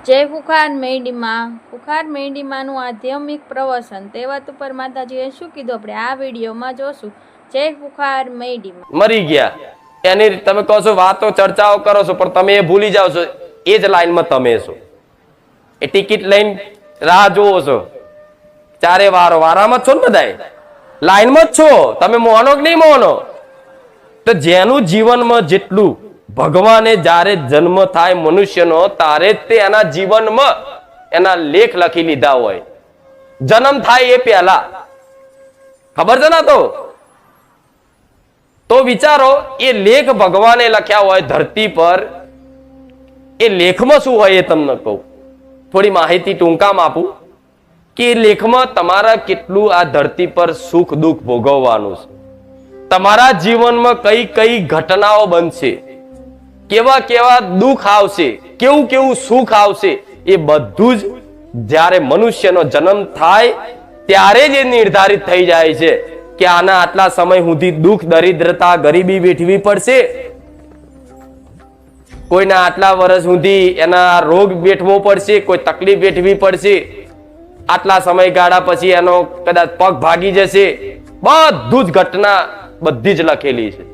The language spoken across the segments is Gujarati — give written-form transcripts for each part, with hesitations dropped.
જય ફુખાર મેંડીમાંનું આધ્યાત્મિક પ્રવચન તેવત ઉપર માતાજીએ શું કીધું આપણે આ વિડીયોમાં જોશું. જય ફુખાર મેંડીમાં મરી ગયા એની તમે કહો છો વાતો ચર્ચાઓ કરો છો પણ તમે એ ભૂલી જાઓ છો એ જ લાઈનમાં તમે છો. એ ટિકિટ લઈને રાહ જોવો છો, ચારે વારામાં છો ને, બધાય લાઈનમાં જ છો. તમે મોનો કે નહીં મોનો? તો જેનું જીવનમાં જેટલું ભગવાને જ્યારે જન્મ થાય મનુષ્યનો ત્યારે તે એના જીવનમાં એના લેખ લખી લીધા હોય. જન્મ થાય એ પહેલા ખબર છે ને? તો વિચારો, એ લેખ ભગવાને લખ્યા હોય ધરતી પર. એ લેખમાં શું હોય એ તમને કહું, થોડી માહિતી ટૂંકામાં આપું કે એ લેખમાં તમારા કેટલું આ ધરતી પર સુખ દુઃખ ભોગવવાનું છે, તમારા જીવનમાં કઈ કઈ ઘટનાઓ બનશે, કેવા કેવા દુઃખ આવશે, કેવું કેવું સુખ આવશે, એ બધું જ જ્યારે મનુષ્યનો જન્મ થાય ત્યારે જ એ નિર્ધારિત થઈ જાય છે કે આના આટલા સમય સુધી દુઃખ દરિદ્રતા ગરીબી વેઠવી પડશે, કોઈના આટલા વર્ષ સુધી એના રોગ વેઠવો પડશે, કોઈ તકલીફ વેઠવી પડશે, આટલા સમયગાળા પછી એનો કદાચ પગ ભાગી જશે. બધું જ ઘટના બધી જ લખેલી છે.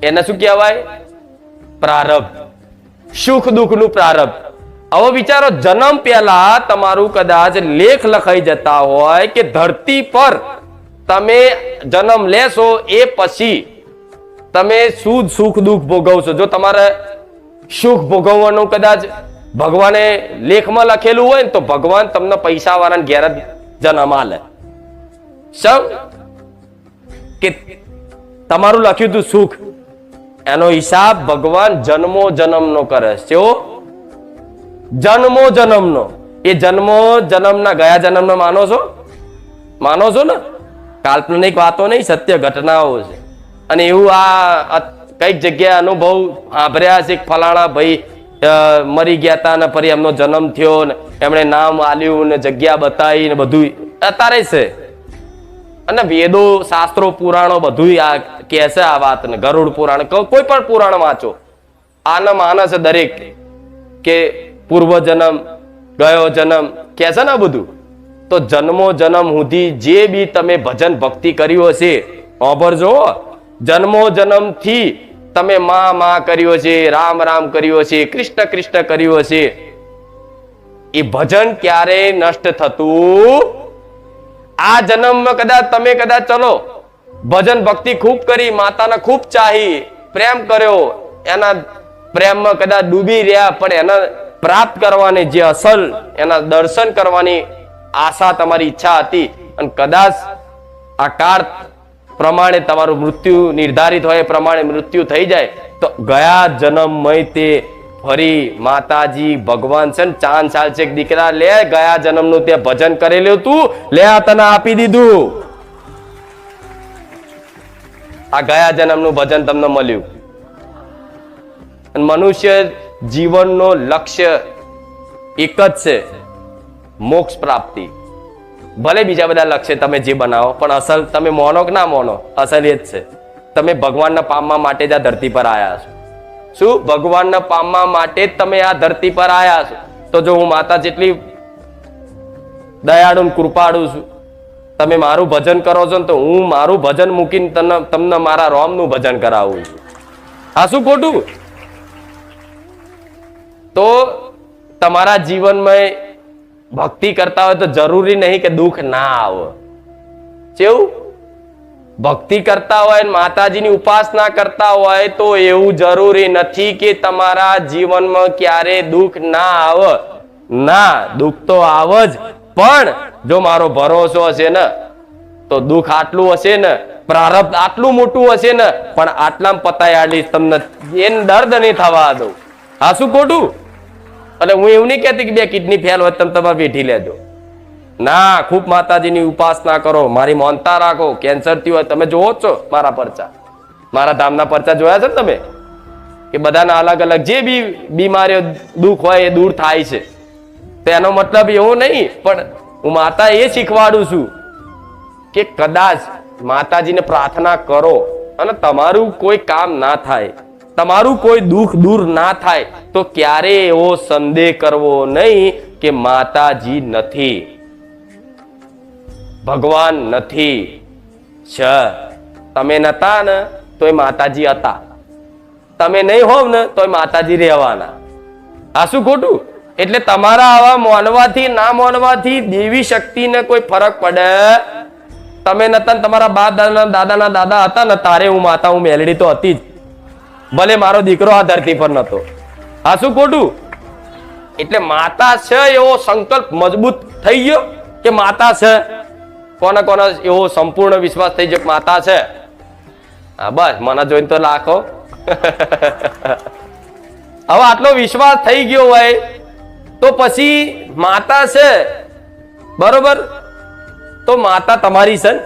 એને શું કહેવાય? પ્રારબ્ધ. સુખ દુઃખ નું પ્રારબ્ધ. હવે વિચારો, જન્મ પહેલા તમારું કદાચ લેખ લખાઈ જતા હોય કે ધરતી પર તમે જન્મ લેશો એ પછી તમે શું સુખ દુઃખ ભોગવશો. જો તમારે સુખ ભોગવવાનું કદાચ ભગવાને લેખમાં લખેલું હોય ને તો ભગવાન તમને પૈસા વાળાને ઘેર જ જન્મ આલે. સૌ કે તમારું લખ્યું હતું સુખ, એનો હિસાબ ભગવાન જન્મો જન્મનો કરે છે. જન્મો જન્મનો. એ જન્મો જન્મના ગયા જન્મનો માનો છો? માનો છો ને? કાલ્પનિક વાતો નહીં, સત્ય ઘટનાઓ છે. અને એવું આ કઈક જગ્યાએ અનુભવ સાંભળ્યા છે, ફલાણા ભાઈ મરી ગયા હતા ને ફરી એમનો જન્મ થયો ને એમણે નામ આલ્યું ને જગ્યા બતાવી ને બધું અત્યારે છે. અને વેદો શાસ્ત્રો પુરાણો બધું આ કે છે આ વાત ને. ગરુડ પુરાણ, કોઈ પણ પુરાણ વાંચો, આને માને છે દરેક કે પૂર્વ જન્મ ગયો જન્મ કે છે ને બધું. તો જન્મો જન્મ સુધી જે બી તમે ભજન ભક્તિ કર્યું હશે, સાંભળજો, જન્મો જન્મ થી તમે માં કર્યો છે, રામ રામ કર્યો છે, કૃષ્ણ કૃષ્ણ કર્યું હશે, એ ભજન ક્યારે નષ્ટ થતું? આ જન્મમાં કદાચ તમે ચલો ભજન ભક્તિ ખૂબ કરી, માતાને ખૂબ ચાહી, પ્રેમ કર્યો, એના પ્રેમમાં કદાચ ડૂબી રહ્યા, પણ એના પ્રાપ્ત કરવાની જે અસલ એના દર્શન કરવાની આશા તમારી ઈચ્છા હતી અને કદાચ આ કાળ પ્રમાણે તમારું મૃત્યુ નિર્ધારિત હોય એ પ્રમાણે મૃત્યુ થઈ જાય તો ગયા જન્મમય તે ફરી માતાજી ભગવાન છે ને ચાંદ ચાલ છે, દીકરા લે, ગયા જન્મનું તે ભજન કરેલું તું, લે આ તને આપી દીધું. આ ગયા જન્મનું ભજન તમને મળ્યું. અને મનુષ્ય જીવનનો લક્ષ્ય એક જ છે, મોક્ષ પ્રાપ્તિ. ભલે બીજા બધા લક્ષ્ય તમે જે બનાવો, પણ અસલ તમે મોનો કે ના મોનો, અસલ એ જ છે તમે ભગવાનના પામવા માટે જ આ ધરતી પર આવ્યા છો. શું? ભગવાનના પામવા માટે જ તમે આ ધરતી પર આવ્યા છો. તો જો હું માતા જેટલી દયાળુ કૃપાળુ છું, તમે મારું ભજન કરો છો ને તો હું મારું ભજન મૂકીને તમને મારા રોમનું ભજન કરાવું છું. આ શું ખોટું? તો તમારા જીવનમાં ભક્તિ કરતા હોય તો જરૂરી નહીં કે દુઃખ ના આવે. કેવું? ભક્તિ કરતા હોય માતાજીની ઉપાસના કરતા હોય તો એવું જરૂરી નથી કે તમારા જીવનમાં ક્યારે દુઃખ ના આવે. ના, દુઃખ તો આવે જ, પણ જો મારો ભરોસો હશે ને તો દુઃખ આટલું હશે ને, પ્રારબ્ધ આટલું મોટું હશે ને, પણ આટલામાં પતાયાડી તમને એને દર્દ નહીં થવા દઉં. હા, શું ખોટું? એટલે હું એવું નહીં કહેતી કે બે કિડની ફેલ હોય તમે તમારે વેઠી લેજો. ના, ખૂબ માતાજીની ઉપાસના કરો, મારી માનતા રાખો. કેન્સર થયું હોય, તમે જોવો જ છો મારા પરચા, મારા ધામના પરચા જોયા છે ને તમે, કે બધાના અલગ અલગ જે બી બીમારીઓ દુઃખ હોય એ દૂર થાય છે. તો એનો મતલબ એવું નહીં, પણ હું માતા એ શીખવાડું છું કે કદાચ માતાજીને પ્રાર્થના કરો અને તમારું કોઈ કામ ના થાય તમારું કોઈ દુઃખ દૂર ના થાય તો ક્યારે એવો સંદેહ કરવો નહીં કે માતાજી નથી, ભગવાન નથી. છે, તમે નતા ને તોય માતાજી હતા, તમે નહીં હોવ ને તોય માતાજી રહેવાના. આ શું ખોટું? એટલે તમારા આવા માનવાથી ના માનવાથી દેવી શક્તિને કોઈ ફરક પડે? તમે નતા ને તમારા બા દાદાના દાદા હતા ને તારે હું માતા, હું મેલડી તો હતી જ, ભલે મારો દીકરો આ ધરતી પર નતો. આ શું ખોટું? એટલે માતા છે એવો સંકલ્પ મજબૂત થઈ ગયો કે માતા છે. કોને કોને એવો સંપૂર્ણ વિશ્વાસ થઈ ગયો કે માતા છે? હા બસ, મને જોઈને તો લાખો. હવે આટલો વિશ્વાસ થઈ ગયો હોય તો પછી માતા છે, બરોબર, તો માતા તમારી છે ને?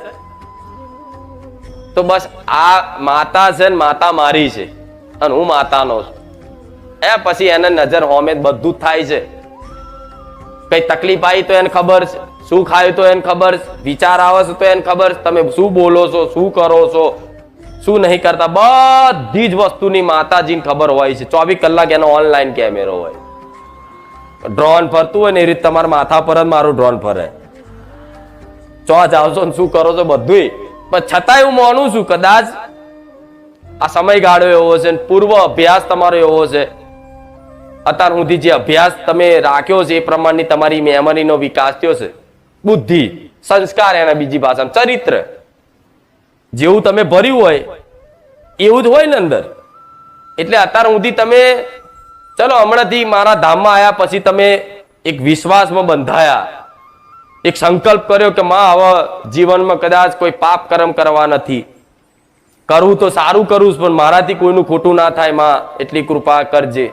તો બસ આ માતા છે ને માતા મારી છે અને હું માતાનો છું. પછી એને નજર હોમે બધું જ થાય છે. કઈ તકલીફ આવી તો એને ખબર છે, શું ખાયું તો એને ખબર છે, વિચાર આવે છે તો એને ખબર છે, તમે શું બોલો છો, શું કરો છો, શું નહીં કરતા, બધી જ વસ્તુની માતાજીને ખબર હોય છે. 24 કલાક એનો ઓનલાઈન કેમેરો હોય. ડ્રોન ફરતું હોય ને એ રીતે તમારા માથા પર જ મારું ડ્રોન ફરે. ચો જાવશો ને શું કરો છો બધું. પણ છતાંય હું માનું છું કદાચ આ સમયગાળો એવો છે, પૂર્વ અભ્યાસ તમારો એવો છે, અત્યાર સુધી જે અભ્યાસ તમે રાખ્યો છે એ પ્રમાણની તમારી મેમરીનો વિકાસ થયો છે, બુદ્ધિ, સંસ્કાર, એના બીજી ભાષામાં ચરિત્ર, જેવું તમે ભર્યું હોય એવું જ હોય ને અંદર. એટલે અત્યાર સુધી તમે ચલો હમણાંથી મારા ધામમાં આવ્યા પછી તમે એક વિશ્વાસમાં બંધાયા, એક સંકલ્પ કર્યો કે માં હવે જીવનમાં કદાચ કોઈ પાપ કર્મ કરવા નથી, કરવું તો સારું કરવું પણ મારાથી કોઈનું ખોટું ના થાય, માં એટલી કૃપા કરજે.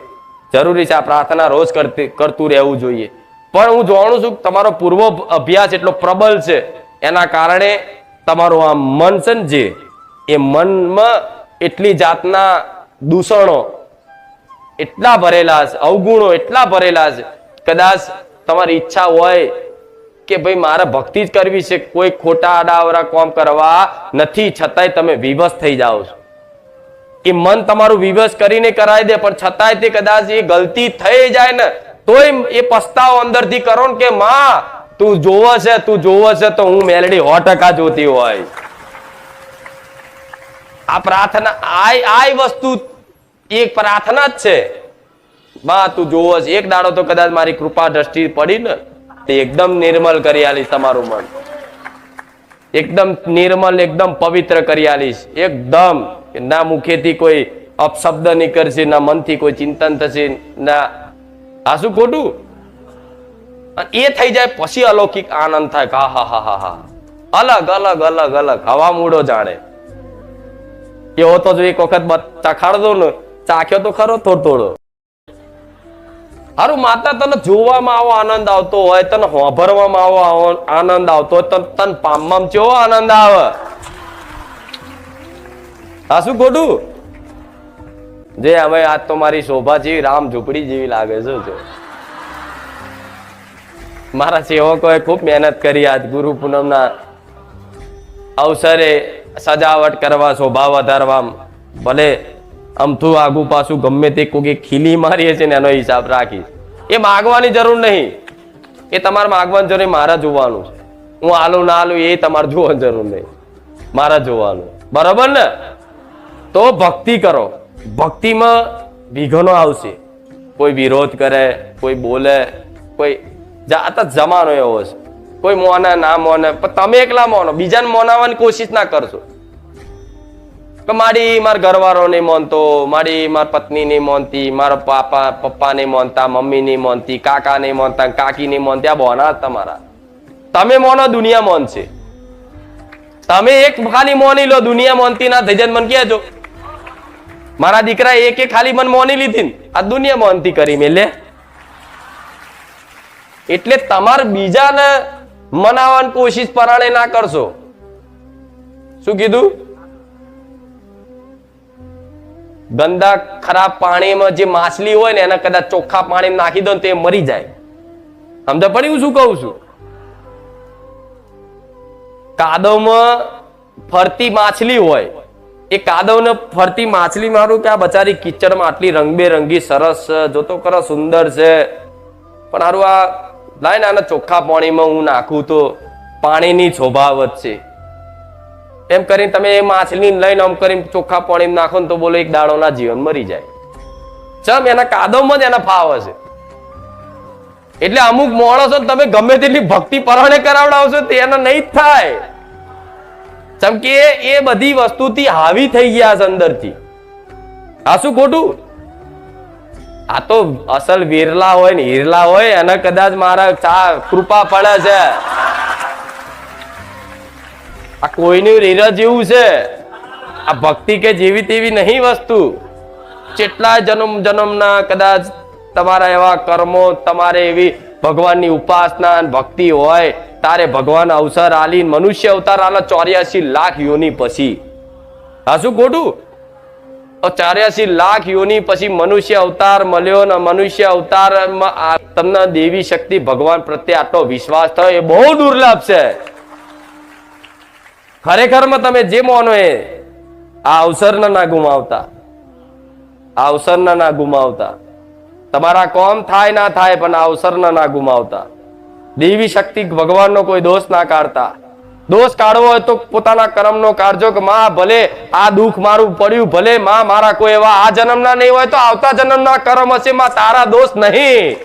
જરૂરી છે આ પ્રાર્થના રોજ કરતું રહેવું જોઈએ. પણ હું જાણું છું કે તમારો પૂર્વ અભ્યાસ એટલો પ્રબળ છે, એના કારણે તમારું આ મન છે ને, જે એ મનમાં એટલી જાતના દૂષણો એટલા ભરેલા છે, અવગુણો એટલા ભરેલા છે, કદાચ તમારી ઈચ્છા હોય કે ભાઈ મારે ભક્તિ જ કરવી છે, કોઈ ખોટા આડાવરા કામ કરવા નથી, છતાંય તમે વિવશ થઈ જાઓ છો. એ મન તમારું વિવશ કરીને કરાવી દે, પણ છતાંય તે કદાચ એ ગલતી થઈ જાય ને તોય એ પસ્તાવો અંદરથી કરો ને કે માં તું જોવે છે, તું જોવે છે, તો હું મેલડી 100% જોતી હોય. આ પ્રાર્થના, આ વસ્તુ એક પ્રાર્થના જ છે. માં તું જોવે છે, એક દાડો તો કદાચ મારી કૃપા દ્રષ્ટિ પડી ને તે એકદમ નિર્મલ કરી આલીશ તમારું મન, એકદમ નિર્મલ, એકદમ પવિત્ર કરી આલીશ. એકદમ ના મુખેથી કોઈ અપશબ્દ નીકળશે, ના મનથી કોઈ ચિંતન થશે ના. આ શું ખોટું? એ થઈ જાય પછી અલૌકિક આનંદ થાય. હા હા હા હા, અલગ અલગ અલગ અલગ હવા મૂડો જાણે એવો તો જો એક વખત ચખાડ દો ને, ચાખ્યો તો ખરો થોડો થોડો. હારું, માતા તને જોવામાં આવો આનંદ આવતો હોય, તને હોભરવામાં આવો આનંદ આવતો હોય, તને પામવામાં કેવો આનંદ આવે. આ શું ખોટું? જે હવે આજ તો મારી શોભા જેવી રામ ઝૂંપડી જેવી લાગે છે. મારા સેવકોએ ખૂબ મહેનત કરી આજ ગુરુ પૂનમના અવસરે સજાવટ કરવા, શોભા વધારવા. ભલે અમથું આગુ પાછું ગમે તે કોઈ ખીલી મારીએ છે ને એનો હિસાબ રાખીશ. એ માગવાની જરૂર નહીં, એ તમારે માગવાની જરૂર, મારે જોવાનું છે. હું આલું ના આલું એ તમારે જોવાની જરૂર નહીં, મારે જોવાનું. બરાબર ને? તો ભક્તિ કરો. ભક્તિમાં વિઘ્નો આવશે, કોઈ વિરોધ કરે, કોઈ બોલે, કોઈ જમાનો એવો છે, કોઈ મોને ના મોને, પણ તમે એકલા મોનો, બીજાને મોનાવાની કોશિશ ના કરશો. મારી મારા ઘરવાળો નહીં માનતો, મારી મારા પત્ની નહીં માનતી, મારા પપ્પા નહીં માનતા, મમ્મી નહીં માનતી, કાકા નહીં માનતા, કાકી નહીં માનતી, આ બોના તમારા. તમે મોનો, દુનિયા માનશે. તમે એક ખાલી મોની લો, દુનિયા માનતી ના થઈ જાય મને કહેજો. મારા દીકરા એક ખાલી મને મોની લીધી ને આ દુનિયા માનતી કરી મેલે. એટલે તમારે બીજાને મનાવવાની કોશિશ પરાણે ના કરશો. શું કીધું? ગંદા ખરાબ પાણીમાં જે માછલી હોય ને એને કદાચ ચોખ્ખા પાણી નાખી દો ને તે મરી જાય. સમજ પડી હું શું કહું છું? કાદવમાં ફરતી માછલી હોય એ કાદવને ફરતી માછલી મારું કે આ બચારી કિચડમાં આટલી રંગબેરંગી સરસ છે, જોતો કરો સુંદર છે, પણ હારું આ લાઈને આને ચોખ્ખા પાણીમાં હું નાખું તો પાણીની શોભા વધશે એમ કરીને તમે એ માછલી લઈને આમ કરીને ચોખ્ખા પાણીમાં નાખો ને તો બોલો એક દાડોના જીવન મરી જાય. ચમ એના કાદવમાં જ એના ફાવ હશે. એટલે અમુક માણસો તમે ગમે તેટલી ભક્તિ પરણે કરાવડાવશો તેનો નહીં જ થાય. ચમ કે એ બધી વસ્તુથી હાવી થઈ ગયા છે અંદરથી. આ શું ખોટું? આ તો અસલ વિરલા હોય ને હીરલા હોય એને કદાચ મારા કૃપા પડે છે. આ કોઈનું રીરા જેવું છે. આ ભક્તિ કે જેવી તેવી નહીં વસ્તુ. કેટલા જન્મ જન્મના કદાચ તમારા એવા કર્મો, તમારે એવી ભગવાનની ઉપાસના ભક્તિ હોય તારે ભગવાન અવસર આલી મનુષ્ય અવતાર આલા 84 લાખ યોની પછી. આ શું ખોટું? 84 લાખ યોની પછી મનુષ્ય અવતાર મળ્યો ને મનુષ્ય અવતાર તમને દેવી શક્તિ ભગવાન પ્રત્યે આટલો વિશ્વાસ થયો એ બહુ દુર્લભ છે. ખરેખરમાં તમે જે માનો એ આ અવસર ના ગુમાવતા, આ અવસર ના ગુમાવતા. તમારા કોમ થાય ના થાય પણ આ અવસર ના ગુમાવતા. દેવી શક્તિ ભગવાનનો કોઈ દોષ ના કાઢતા. દોષ કાઢવો હોય તો પોતાના કર્મનો કાઢજો કે માં ભલે આ દુઃખ મારું પડ્યું, ભલે માં મારા કોઈ એવા આ જન્મના નહીં હોય તો આવતા જન્મના કર્મ હશે, માં તારા દોષ નહીં.